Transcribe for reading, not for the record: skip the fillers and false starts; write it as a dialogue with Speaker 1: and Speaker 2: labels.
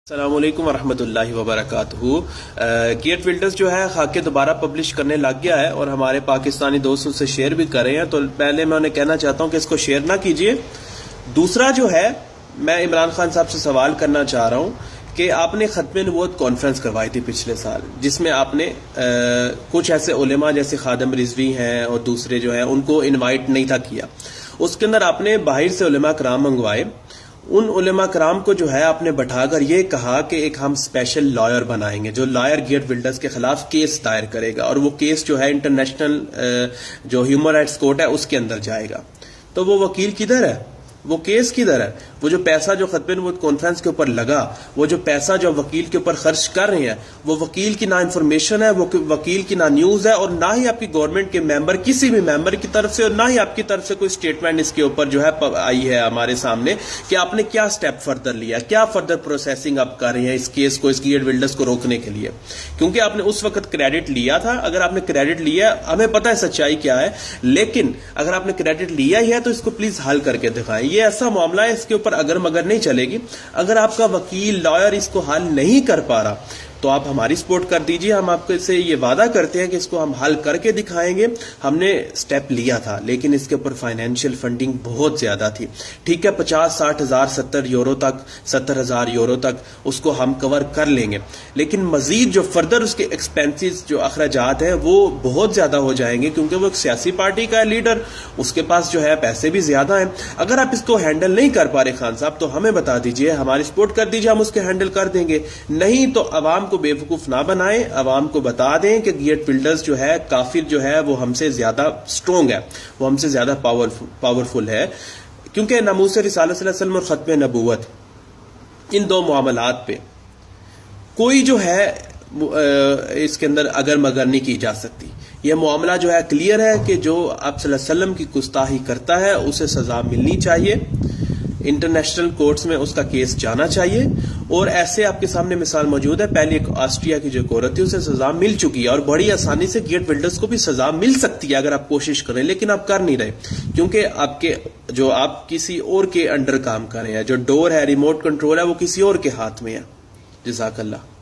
Speaker 1: السلام علیکم ورحمۃ اللہ وبرکاتہ۔ گیٹ فلٹرز جو ہے خاکے دوبارہ پبلش کرنے لگ گیا ہے اور ہمارے پاکستانی دوست اسے شیئر بھی کر رہے ہیں، تو پہلے میں انہیں کہنا چاہتا ہوں کہ اس کو شیئر نہ کیجیے۔ دوسرا جو ہے، میں عمران خان صاحب سے سوال کرنا چاہ رہا ہوں کہ آپ نے ختم نبوت کانفرنس کروائی تھی پچھلے سال، جس میں آپ نے کچھ ایسے علماء جیسے خادم رضوی ہیں اور دوسرے جو ہیں ان کو انوائٹ نہیں تھا کیا۔ اس کے اندر آپ نے باہر سے علماء کرام منگوائے، ان علماء کرام کو جو ہے آپ نے بٹھا کر یہ کہا کہ ایک ہم اسپیشل لائر بنائیں گے جو لائر گیٹ بلڈرز کے خلاف کیس دائر کرے گا، اور وہ کیس جو ہے انٹرنیشنل جو ہیومن رائٹس کورٹ ہے اس کے اندر جائے گا۔ تو وہ وکیل کدھر ہے؟ وہ کیس کدھر ہے؟ وہ جو پیسہ جو ختم نبوت کانفرنس کے اوپر لگا، وہ جو پیسہ جو وکیل کے اوپر خرچ کر رہے ہیں، وہ وکیل کی نہ انفارمیشن ہے، وہ وکیل کی نہ نیوز ہے، اور نہ ہی آپ کی گورنمنٹ کے ممبر کسی بھی ممبر کی طرف سے، اور نہ ہی آپ کی طرف سے کوئی اسٹیٹمنٹ اس کے اوپر جو ہے آئی ہے ہمارے سامنے کہ آپ نے کیا سٹیپ فردر لیا، کیا فردر پروسیسنگ آپ کر رہے ہیں اس کیس کو، اس گیٹ بلڈرز کو روکنے کے لیے۔ کیونکہ آپ نے اس وقت کریڈٹ لیا تھا، اگر آپ نے کریڈٹ لیا، ہمیں پتہ ہے سچائی کیا ہے، لیکن اگر آپ نے کریڈٹ لیا ہی ہے تو اس کو پلیز حل کر کے دکھائیں۔ یہ ایسا معاملہ ہے، اس کے اوپر اگر مگر نہیں چلے گی۔ اگر آپ کا وکیل لائر اس کو حل نہیں کر پا رہا تو آپ ہماری سپورٹ کر دیجئے، ہم آپ سے یہ وعدہ کرتے ہیں کہ اس کو ہم حل کر کے دکھائیں گے۔ ہم نے سٹیپ لیا تھا لیکن اس کے اوپر فائنینشیل فنڈنگ بہت زیادہ تھی، ٹھیک ہے، 50-60 ہزار 70 یورو تک 70,000 یورو تک اس کو ہم کور کر لیں گے، لیکن مزید جو فردر اس کے ایکسپینسز جو اخراجات ہیں وہ بہت زیادہ ہو جائیں گے، کیونکہ وہ ایک سیاسی پارٹی کا ہے لیڈر، اس کے پاس جو ہے پیسے بھی زیادہ ہیں۔ اگر آپ اس کو ہینڈل نہیں کر پا رہے خان صاحب تو ہمیں بتا دیجئے، ہماری سپورٹ کر دیجئے، ہم اس کے ہینڈل کر دیں گے۔ نہیں تو عوام کو بیوقوف نہ بنائیں، عوام کو بتا دیں کہ گیٹ بلڈرز جو ہے، کافر جو ہے وہ ہم سے زیادہ سٹرونگ ہے، وہ ہم سے زیادہ پاورفل ہے، کیونکہ ناموس رسالت صلی اللہ علیہ وسلم اور ختم نبوت، ان دو معاملات پہ کوئی جو ہے اس کے اندر اگر مگر نہیں کی جا سکتی۔ یہ معاملہ جو ہے کلیئر ہے کہ جو آپ صلی اللہ علیہ وسلم کی گستاخی کرتا ہے اسے سزا ملنی چاہیے، انٹرنیشنل کورٹس میں اس کا کیس جانا چاہیے، اور ایسے آپ کے سامنے مثال موجود ہے۔ پہلے ایک آسٹریا کی جو عورت تھی اسے سزا مل چکی ہے، اور بڑی آسانی سے گیٹ بلڈرز کو بھی سزا مل سکتی ہے اگر آپ کوشش کریں، لیکن آپ کر نہیں رہے، کیونکہ آپ کسی اور کے انڈر کام کر رہے ہیں، جو ڈور ہے، ریموٹ کنٹرول ہے، وہ کسی اور کے ہاتھ میں ہے۔ جزاک اللہ۔